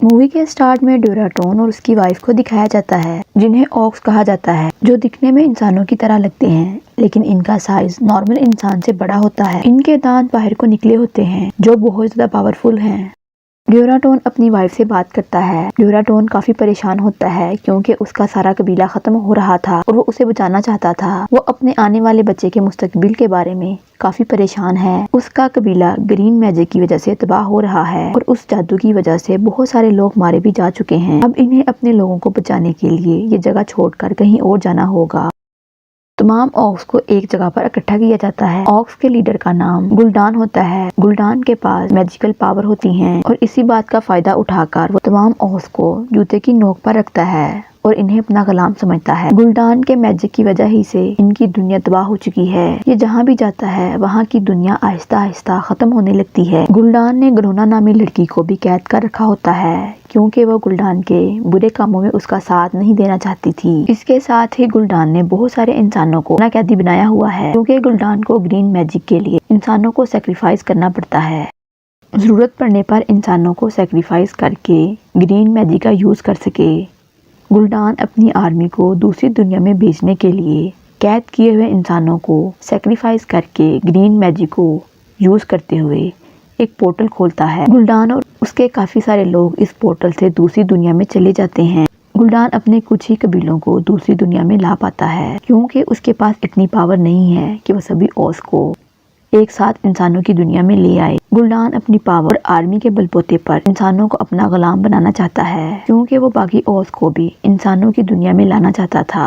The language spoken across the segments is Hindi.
मूवी के स्टार्ट में ड्यूराटोन और उसकी वाइफ को दिखाया जाता है, जिन्हें ऑक्स कहा जाता है, जो दिखने में इंसानों की तरह लगते हैं, लेकिन इनका साइज नॉर्मल इंसान से बड़ा होता है। इनके दांत बाहर को निकले होते हैं, जो बहुत ज्यादा पावरफुल हैं। ड्यूराटोन अपनी वाइफ से बात करता है। ड्यूराटोन काफी परेशान होता है क्योंकि उसका सारा कबीला खत्म हो रहा था और वो उसे बचाना चाहता था। वो अपने आने वाले बच्चे के मुस्तकबिल के बारे में काफी परेशान है। उसका कबीला ग्रीन मैजिक की वजह से तबाह हो रहा है और उस जादू की वजह से बहुत सारे लोग मारे भी जा चुके हैं। अब इन्हें अपने लोगों को बचाने के लिए ये जगह छोड़कर कहीं और जाना होगा। तमाम ऑक्स को एक जगह पर इकट्ठा किया जाता है। ऑक्स के लीडर का नाम गुल्डान होता है। गुल्डान के पास मैजिकल पावर होती हैं और इसी बात का फायदा उठाकर वो तमाम ऑक्स को जूते की नोक पर रखता है और इन्हें अपना गुलाम समझता है। गुल्डान के मैजिक की वजह ही से इनकी दुनिया तबाह हो चुकी है। ये जहाँ भी जाता है वहाँ की दुनिया आहिस्ता आहिस्ता खत्म होने लगती है। गुल्डान ने ग्रोना नामी लड़की को भी कैद कर रखा होता है क्योंकि वो गुल्डान के बुरे कामों में उसका साथ नहीं देना चाहती थी। इसके साथ ही गुल्डान ने बहुत सारे इंसानों को अपना कैदी बनाया हुआ है क्योंकि गुल्डान को ग्रीन मैजिक के लिए इंसानों को सेक्रीफाइस करना पड़ता है। जरूरत पड़ने पर इंसानों को सेक्रीफाइस करके ग्रीन मैजिक का यूज कर सके। गुल्डान अपनी आर्मी को दूसरी दुनिया में भेजने के लिए कैद किए हुए इंसानों को सेक्रीफाइस करके ग्रीन मैजिक को यूज करते हुए एक पोर्टल खोलता है। गुल्डान और उसके काफी सारे लोग इस पोर्टल से दूसरी दुनिया में चले जाते हैं। गुल्डान अपने कुछ ही कबीलों को दूसरी दुनिया में ला पाता है क्योंकि उसके पास इतनी पावर नहीं है कि वह सभी ऑक्स को एक साथ इंसानों की दुनिया में ले आए। गुल्डान अपनी पावर और आर्मी के बलबूते पर इंसानों को अपना गुलाम बनाना चाहता है क्योंकि वो बाकी ऑक्स को भी इंसानों की दुनिया में लाना चाहता था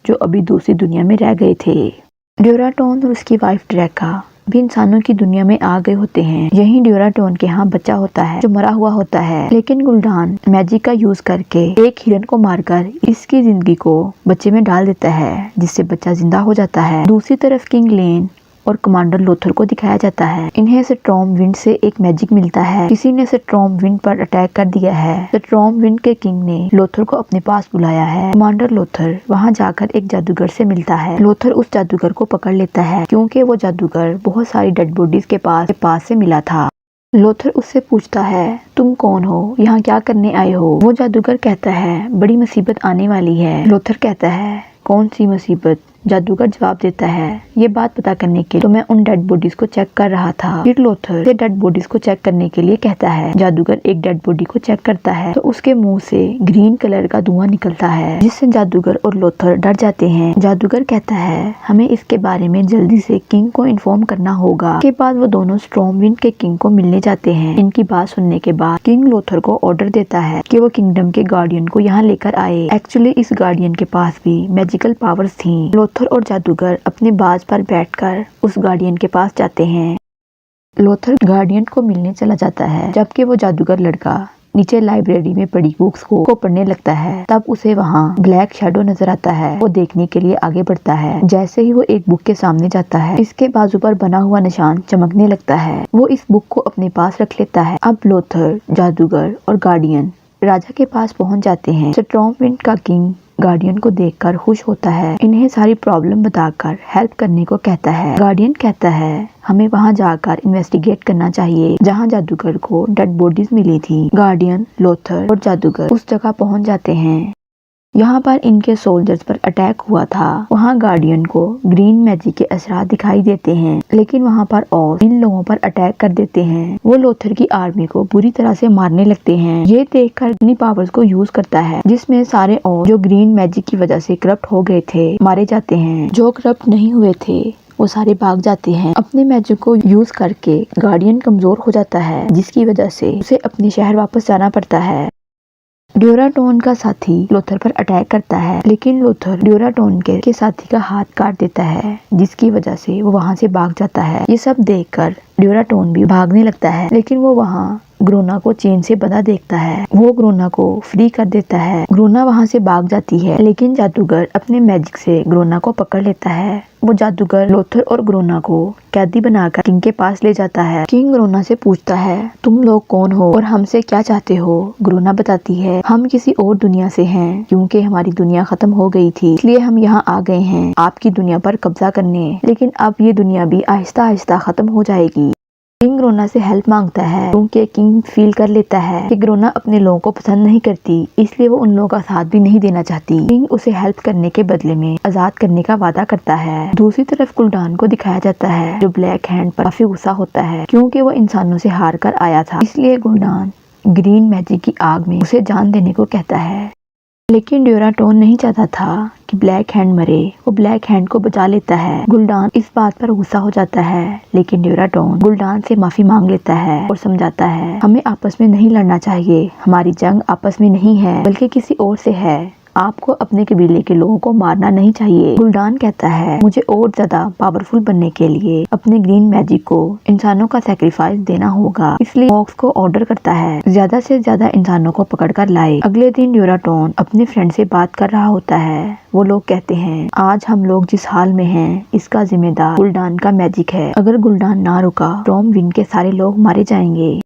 जो अभी दूसरी दुनिया में रह गए थे। ड्यूराटोन और उसकी वाइफ ड्रैका भी इंसानों की दुनिया में आ गए होते हैं। यही ड्यूराटोन के यहाँ बच्चा होता है जो मरा हुआ होता है, लेकिन गुल्डान मैजिक का यूज करके एक हिरन को मारकर इसकी जिंदगी को बच्चे में डाल देता है जिससे बच्चा जिंदा हो जाता है। दूसरी तरफ किंग लेन और कमांडर लोथर को दिखाया जाता है। इन्हें स्टॉर्म विंड से एक मैजिक मिलता है। किसी ने स्टॉर्म विंड पर अटैक कर दिया है। स्टॉर्म विंड के किंग ने लोथर को अपने पास बुलाया है। कमांडर लोथर वहां जाकर एक जादूगर से मिलता है। लोथर उस जादूगर को पकड़ लेता है क्योंकि वो जादूगर बहुत सारी डेड बॉडीज के पास से मिला था। लोथर उससे पूछता है, तुम कौन हो, यहाँ क्या करने आए हो? वो जादूगर कहता है, बड़ी मुसीबत आने वाली है। लोथर कहता है, कौन सी मुसीबत? जादूगर जवाब देता है, ये बात पता करने के लिए तो मैं उन डेड बॉडीज को चेक कर रहा था। फिर लोथर से डेड बॉडीज को चेक करने के लिए कहता है। जादूगर एक डेड बॉडी को चेक करता है तो उसके मुंह से ग्रीन कलर का धुआं निकलता है जिससे जादूगर और लोथर डर जाते हैं। जादूगर कहता है, हमें इसके बारे में जल्दी से किंग को इन्फॉर्म करना होगा। के बाद वो दोनों स्टॉर्म विंड के किंग को मिलने जाते हैं। इनकी बात सुनने के बाद किंग लोथर को ऑर्डर देता है कि वो किंगडम के गार्डियन को यहाँ लेकर आए। एक्चुअली इस गार्डियन के पास भी मैजिकल पावर्स थी। लोथर और जादूगर अपने बाज पर बैठकर उस गार्डियन के पास जाते हैं। लोथर गार्डियन को मिलने चला जाता है जबकि वो जादूगर लड़का नीचे लाइब्रेरी में पड़ी बुक्स को पढ़ने लगता है। तब उसे वहाँ ब्लैक शैडो नजर आता है। वो देखने के लिए आगे बढ़ता है। जैसे ही वो एक बुक के सामने जाता है, इसके बाजू पर बना हुआ निशान चमकने लगता है। वो इस बुक को अपने पास रख लेता है। अब लोथर, जादूगर और गार्डियन राजा के पास पहुँच जाते हैं। स्टॉर्म विंड का किंग गार्डियन को देखकर खुश होता है। इन्हें सारी प्रॉब्लम बताकर हेल्प करने को कहता है। गार्डियन कहता है, हमें वहां जाकर इन्वेस्टिगेट करना चाहिए जहां जादूगर को डेड बॉडीज मिली थी। गार्डियन, लोथर और जादूगर उस जगह पहुंच जाते हैं। यहाँ पर इनके सोल्जर्स पर अटैक हुआ था। वहाँ गार्डियन को ग्रीन मैजिक के असरात दिखाई देते हैं, लेकिन वहाँ पर और इन लोगों पर अटैक कर देते हैं। वो लोथर की आर्मी को बुरी तरह से मारने लगते हैं। ये देखकर अपनी पावर्स को यूज करता है जिसमें सारे और जो ग्रीन मैजिक की वजह से करप्ट हो गए थे मारे जाते हैं। जो करप्ट नहीं हुए थे वो सारे भाग जाते हैं। अपने मैजिक को यूज करके गार्डियन कमजोर हो जाता है जिसकी वजह से उसे अपने शहर वापस जाना पड़ता है। ड्यूराटोन का साथी लोथर पर अटैक करता है, लेकिन लोथर ड्यूराटोन के साथी का हाथ काट देता है जिसकी वजह से वो वहां से भाग जाता है। ये सब देखकर ड्यूराटोन भी भागने लगता है, लेकिन वो वहां ग्रोना को चेन से बंधा देखता है। वो ग्रोना को फ्री कर देता है। ग्रोना वहां से भाग जाती है, लेकिन जादूगर अपने मैजिक से ग्रोना को पकड़ लेता है। वो जादूगर लोथर और ग्रोना को कैदी बनाकर किंग के पास ले जाता है। किंग ग्रोना से पूछता है, तुम लोग कौन हो और हमसे क्या चाहते हो? ग्रोना बताती है, हम किसी और दुनिया से हैं क्योंकि हमारी दुनिया खत्म हो गई थी, इसलिए हम यहाँ आ गए हैं आपकी दुनिया पर कब्जा करने। लेकिन अब ये दुनिया भी आहिस्ता आहिस्ता खत्म हो जाएगी। किंग ग्रोना से हेल्प मांगता है क्योंकि किंग फील कर लेता है कि ग्रोना अपने लोगों को पसंद नहीं करती, इसलिए वो उन लोगों का साथ भी नहीं देना चाहती। किंग उसे हेल्प करने के बदले में आजाद करने का वादा करता है। दूसरी तरफ गुलडान को दिखाया जाता है जो ब्लैक हैंड पर काफी गुस्सा होता है क्योंकि वो इंसानों से हार कर आया था, इसलिए गुलडान ग्रीन मैजिक की आग में उसे जान देने को कहता है। लेकिन ड्यूराटोन नहीं चाहता था कि ब्लैक हैंड मरे, वो ब्लैक हैंड को बचा लेता है। गुलडान इस बात पर गुस्सा हो जाता है, लेकिन ड्यूराटोन गुलडान से माफी मांग लेता है और समझाता है हमें आपस में नहीं लड़ना चाहिए, हमारी जंग आपस में नहीं है बल्कि किसी और से है, आपको अपने कबीले के लोगों को मारना नहीं चाहिए। गुलडान कहता है मुझे और ज्यादा पावरफुल बनने के लिए अपने ग्रीन मैजिक को इंसानों का सैक्रिफाइस देना होगा, इसलिए ऑक्स को ऑर्डर करता है ज्यादा से ज्यादा इंसानों को पकड़ कर लाए। अगले दिन ड्यूराटोन अपने फ्रेंड से बात कर रहा होता है। वो लोग कहते हैं आज हम लोग जिस हाल में हैं इसका जिम्मेदार गुलडान का मैजिक है, अगर गुलडान ना रुका स्टॉर्म विंड के सारे लोग मारे जाएंगे।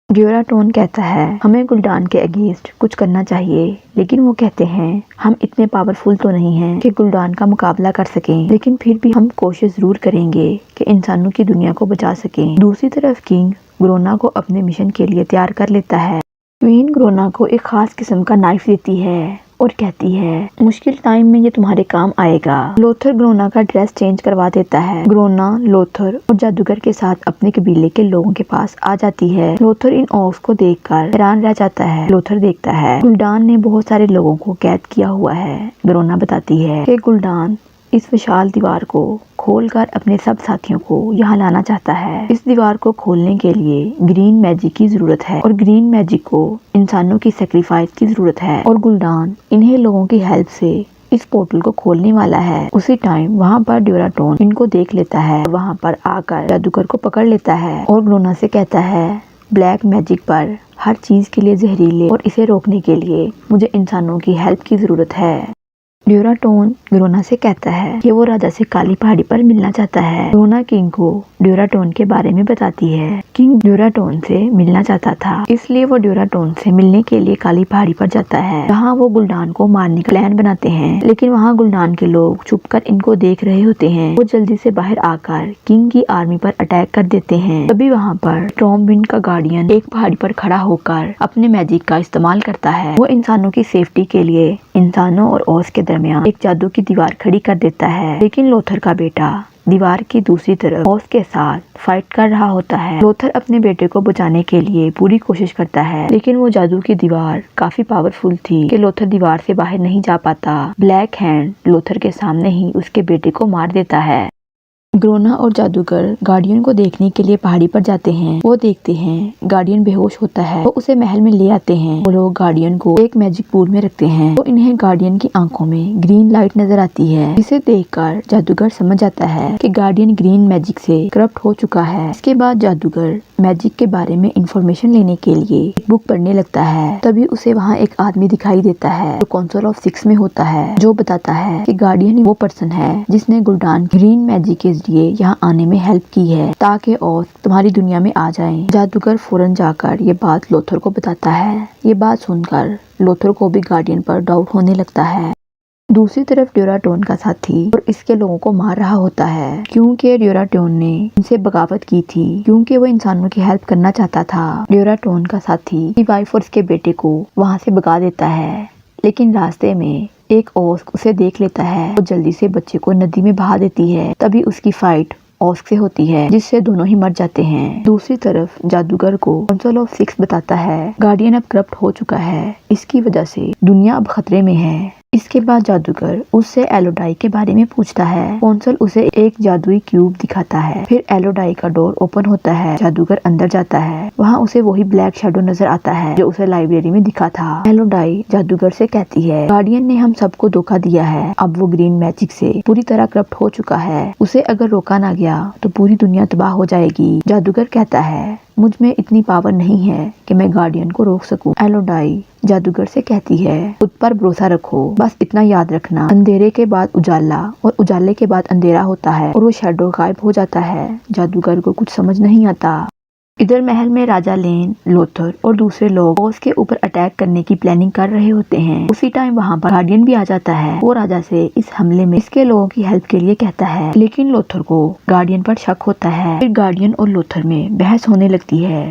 ड्यूराटोन कहता है हमें गुलडान के अगेंस्ट कुछ करना चाहिए, लेकिन वो कहते हैं हम इतने पावरफुल तो नहीं हैं कि गुलडान का मुकाबला कर सकें, लेकिन फिर भी हम कोशिश जरूर करेंगे कि इंसानों की दुनिया को बचा सकें। दूसरी तरफ किंग ग्रोना को अपने मिशन के लिए तैयार कर लेता है। क्वीन ग्रोना को एक खास किस्म का नाइफ देती है और कहती है मुश्किल टाइम में ये तुम्हारे काम आएगा। लोथर ग्रोना का ड्रेस चेंज करवा देता है। ग्रोना लोथर और जादूगर के साथ अपने कबीले के लोगों के पास आ जाती है। लोथर इन ऑक्स को देखकर हैरान रह जाता है। लोथर देखता है गुलडान ने बहुत सारे लोगों को कैद किया हुआ है। ग्रोना बताती है कि गुलडान इस विशाल दीवार को खोलकर अपने सब साथियों को यहाँ लाना चाहता है। इस दीवार को खोलने के लिए ग्रीन मैजिक की जरूरत है और ग्रीन मैजिक को इंसानों की सैक्रिफाइस की जरूरत है और गुलडान इन्हें लोगों की हेल्प से इस पोर्टल को खोलने वाला है। उसी टाइम वहाँ पर ड्यूराटोन इनको देख लेता है, वहाँ पर आकर जादूगर को पकड़ लेता है और ग्रोना से कहता है ब्लैक मैजिक पर हर चीज के लिए जहरीले और इसे रोकने के लिए मुझे इंसानों की हेल्प की जरूरत है। ड्यूराटोन ग्रोना से कहता है कि वो राजा से काली पहाड़ी पर मिलना चाहता है। ग्रोना किंग को ड्यूराटोन के बारे में बताती है। किंग ड्यूराटोन से मिलना चाहता था, इसलिए वो ड्यूराटोन से मिलने के लिए काली पहाड़ी पर जाता है, जहाँ वो गुलडान को मारने का प्लान बनाते हैं। लेकिन वहाँ गुलडान के लोग छुपकर इनको देख रहे होते हैं। वो जल्दी से बाहर आकर किंग की आर्मी पर अटैक कर देते हैं। तभी वहाँ पर स्टॉर्म विंड का गार्डियन एक पहाड़ी पर खड़ा होकर अपने मैजिक का इस्तेमाल करता है। वो इंसानों की सेफ्टी के लिए इंसानों और ऑस के दरमियान एक जादू की दीवार खड़ी कर देता है। लेकिन लोथर का बेटा दीवार की दूसरी तरफ ऑस के साथ फाइट कर रहा होता है। लोथर अपने बेटे को बचाने के लिए पूरी कोशिश करता है, लेकिन वो जादू की दीवार काफी पावरफुल थी कि लोथर दीवार से बाहर नहीं जा पाता। ब्लैक हैंड लोथर के सामने ही उसके बेटे को मार देता है। ग्रोना और जादूगर गार्डियन को देखने के लिए पहाड़ी पर जाते हैं। वो देखते हैं गार्डियन बेहोश होता है, वो उसे महल में ले आते हैं। वो लोग गार्डियन को एक मैजिक पूल में रखते हैं, तो इन्हें गार्डियन की आंखों में ग्रीन लाइट नजर आती है, जिसे देखकर जादूगर समझ जाता है कि गार्डियन ग्रीन मैजिक से करप्ट हो चुका है। इसके बाद जादूगर मैजिक के बारे में इंफॉर्मेशन लेने के लिए एक बुक पढ़ने लगता है। तभी उसे वहाँ एक आदमी दिखाई देता है जो काउंसिल ऑफ 6 में होता है, जो बताता है कि गार्डियन वो पर्सन है जिसने गुलडान ग्रीन मैजिक के जरिए यहाँ आने में हेल्प की है ताकि और तुम्हारी दुनिया में आ जाएं। जादूगर फौरन जाकर ये बात लोथर को बताता है। ये बात सुनकर लोथर को भी गार्डियन पर डाउट होने लगता है। दूसरी तरफ ड्यूराटोन का साथी और इसके लोगों को मार रहा होता है क्योंकि ड्यूराटोन ने इनसे बगावत की थी, क्योंकि वो इंसानों की हेल्प करना चाहता था। ड्यूराटोन का साथी की वाइफ और उसके बेटे को वहाँ से भगा देता है, लेकिन रास्ते में एक ओस्क उसे देख लेता है। वो जल्दी से बच्चे को नदी में बहा देती है। तभी उसकी फाइट ओस्क से होती है, जिससे दोनों ही मर जाते हैं। दूसरी तरफ जादूगर को काउंसिल ऑफ 6 बताता है गार्डियन अब करप्ट हो चुका है, इसकी वजह से दुनिया अब खतरे में है। इसके बाद जादूगर उससे एलोडाई के बारे में पूछता है। काउंसिल उसे एक जादुई क्यूब दिखाता है। फिर एलोडाई का डोर ओपन होता है। जादूगर अंदर जाता है। वहाँ उसे वही ब्लैक शैडो नजर आता है जो उसे लाइब्रेरी में दिखा था। एलोडाई जादूगर से कहती है गार्डियन ने हम सबको धोखा दिया है, अब वो ग्रीन मैजिक से पूरी तरह करप्ट हो चुका है, उसे अगर रोका ना गया तो पूरी दुनिया तबाह हो जाएगी। जादूगर कहता है मुझ में इतनी पावर नहीं है कि मैं गार्डियन को रोक सकूं। एलोडाई जादूगर से कहती है खुद पर भरोसा रखो, बस इतना याद रखना अंधेरे के बाद उजाला और उजाले के बाद अंधेरा होता है। और वो शैडो गायब हो जाता है। जादूगर को कुछ समझ नहीं आता। इधर महल में राजा लेन, लोथर और दूसरे लोग ओस के ऊपर अटैक करने की प्लानिंग कर रहे होते हैं। उसी टाइम वहाँ पर गार्डियन भी आ जाता है। वो राजा से इस हमले में इसके लोगों की हेल्प के लिए कहता है, लेकिन लोथर को गार्डियन पर शक होता है। फिर गार्डियन और लोथर में बहस होने लगती है,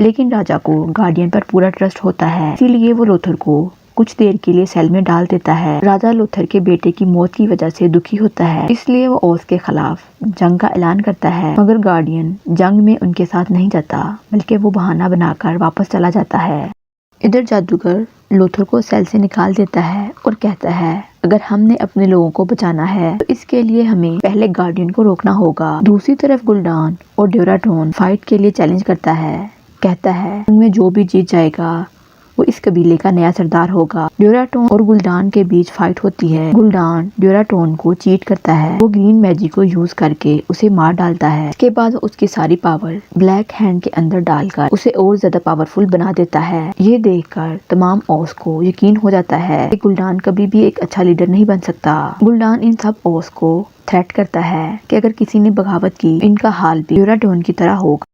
लेकिन राजा को गार्डियन पर पूरा ट्रस्ट होता है, इसीलिए वो लोथर को कुछ देर के लिए सेल में डाल देता है। राजा लोथर के बेटे की मौत की वजह से दुखी होता है, इसलिए वो ओस के खिलाफ जंग का ऐलान करता है। मगर गार्डियन जंग में उनके साथ नहीं जाता, बल्कि वो बहाना बनाकर वापस चला जाता है। इधर जादूगर लोथर को सेल से निकाल देता है और कहता है, अगर हमने अपने लोगों को बचाना है तो इसके लिए हमें पहले गार्डियन को रोकना होगा। दूसरी तरफ गुल्डान और ड्यूराटोन फाइट के लिए चैलेंज करता है, कहता है उनमें जो भी जीत जाएगा वो इस कबीले का नया सरदार होगा। ड्यूराटोन और गुल्डान के बीच फाइट होती है। गुल्डान ड्यूराटोन को चीट करता है। वो ग्रीन मैजिक को यूज करके उसे मार डालता है। इसके बाद उसकी सारी पावर ब्लैक हैंड के अंदर डालकर उसे और ज्यादा पावरफुल बना देता है। ये देखकर तमाम ओस को यकीन हो जाता है कि गुल्डान कभी भी एक अच्छा लीडर नहीं बन सकता। गुल्डान इन सब ओस को थ्रेट करता है कि अगर किसी ने बगावत की इनका हाल भी ड्यूराटोन की तरह होगा।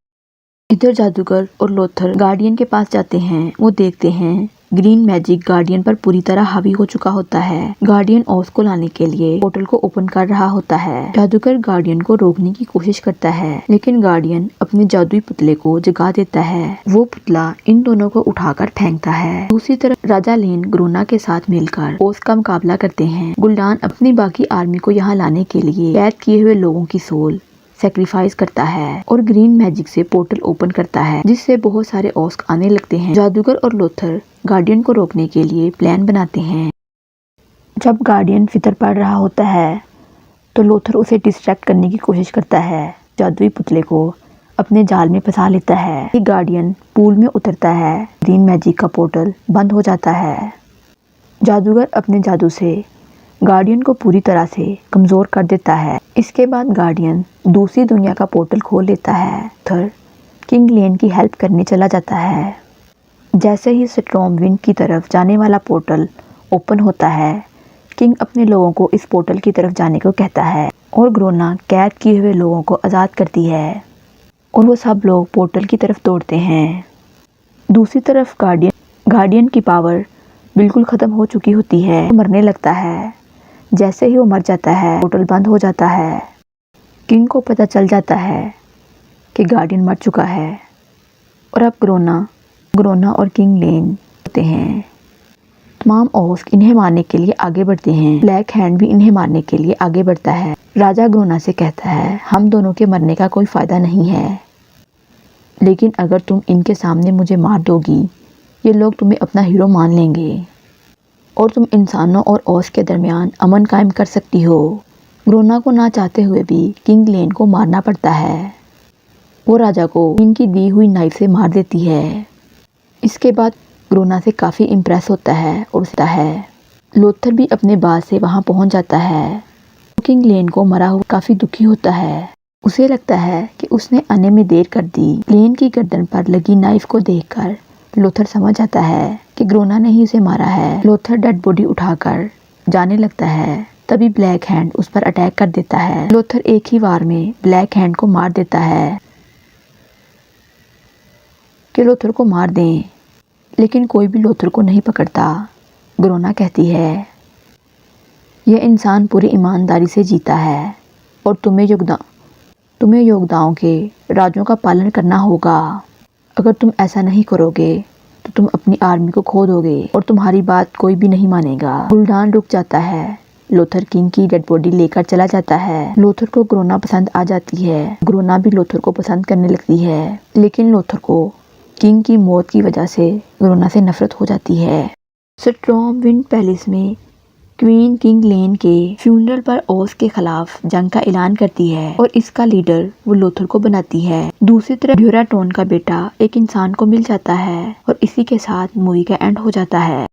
इधर जादूगर और लोथर गार्डियन के पास जाते हैं। वो देखते हैं ग्रीन मैजिक गार्डियन पर पूरी तरह हावी हो चुका होता है। गार्डियन ओस को लाने के लिए पोर्टल को ओपन कर रहा होता है। जादूगर गार्डियन को रोकने की कोशिश करता है, लेकिन गार्डियन अपने जादुई पुतले को जगा देता है। वो पुतला इन दोनों को उठाकर फेंकता है। दूसरी तरफ राजा लेन ग्रोना के साथ मिलकर ओस का मुकाबला करते हैं। गुल्डान अपनी बाकी आर्मी को यहाँ लाने के लिए कैद किए हुए लोगों की सोल सैक्रिफाइस करता है और ग्रीन मैजिक से पोर्टल ओपन करता है, जिससे बहुत सारे ओस्क आने लगते हैं। जादूगर और लोथर गार्डियन को रोकने के लिए प्लान बनाते हैं। जब गार्डियन फितर पड़ रहा होता है तो लोथर उसे डिस्ट्रैक्ट करने की कोशिश करता है। जादुई पुतले को अपने जाल में फंसा लेता है। गार्डियन पूल में उतरता है। ग्रीन मैजिक का पोर्टल बंद हो जाता है। जादूगर अपने जादू से गार्डियन को पूरी तरह से कमजोर कर देता है। इसके बाद गार्डियन दूसरी दुनिया का पोर्टल खोल लेता है। थर किंग लेन की हेल्प करने चला जाता है। जैसे ही स्टॉर्म विंड की तरफ जाने वाला पोर्टल ओपन होता है, किंग अपने लोगों को इस पोर्टल की तरफ जाने को कहता है और ग्रोना कैद किए हुए लोगों को आज़ाद करती है और वो सब लोग पोर्टल की तरफ दौड़ते हैं। दूसरी तरफ गार्डियन की पावर बिल्कुल ख़त्म हो चुकी होती है। वो मरने लगता है। जैसे ही वो मर जाता है पोर्टल बंद हो जाता है। किंग को पता चल जाता है कि गार्डियन मर चुका है और अब ग्रोना और किंग लेन होते हैं। तमाम ओस्क इन्हें मारने के लिए आगे बढ़ते हैं। ब्लैक हैंड भी इन्हें मारने के लिए आगे बढ़ता है। राजा ग्रोना से कहता है, हम दोनों के मरने का कोई फ़ायदा नहीं है, लेकिन अगर तुम इनके सामने मुझे मार दोगी ये लोग तुम्हें अपना हीरो मान लेंगे और तुम इंसानों और ओस के दरमियान अमन कायम कर सकती हो। ग्रोना को ना चाहते हुए भी किंग लेन को मारना पड़ता है। वो राजा को इनकी दी हुई नाइफ से मार देती है। इसके बाद ग्रोना से काफ़ी इम्प्रेस होता है और उसता है। लोथर भी अपने बात से वहाँ पहुँच जाता है। किंग लेन को मरा हुआ काफ़ी दुखी होता है। उसे लगता है कि उसने आने में देर कर दी। लेन की गर्दन पर लगी नाइफ को देखकर लोथर समझ जाता है कि ग्रोना ने ही उसे मारा है। लोथर डेड बॉडी उठाकर जाने लगता है, तभी ब्लैक हैंड उस पर अटैक कर देता है। लोथर एक ही वार में ब्लैक हैंड को मार देता है कि लोथर को मार दें, लेकिन कोई भी लोथर को नहीं पकड़ता। ग्रोना कहती है, यह इंसान पूरी ईमानदारी से जीता है और तुम्हें योगदाओं के राजों का पालन करना होगा। अगर तुम ऐसा नहीं करोगे तो तुम अपनी आर्मी को खो दोगे और तुम्हारी बात कोई भी नहीं मानेगा। गुल्डान रुक जाता है। लोथर किंग की डेड बॉडी लेकर चला जाता है। लोथर को ग्रोना पसंद आ जाती है। ग्रोना भी लोथर को पसंद करने लगती है, लेकिन लोथर को किंग की मौत की वजह से ग्रोना से नफरत हो जाती है। स्टॉर्म विंड पैलेस में क्वीन किंग लेन के फ्यूनरल पर ओस के खिलाफ जंग का ऐलान करती है और इसका लीडर वो लोथर को बनाती है। दूसरी तरफ ड्यूराटोन का बेटा एक इंसान को मिल जाता है और इसी के साथ मूवी का एंड हो जाता है।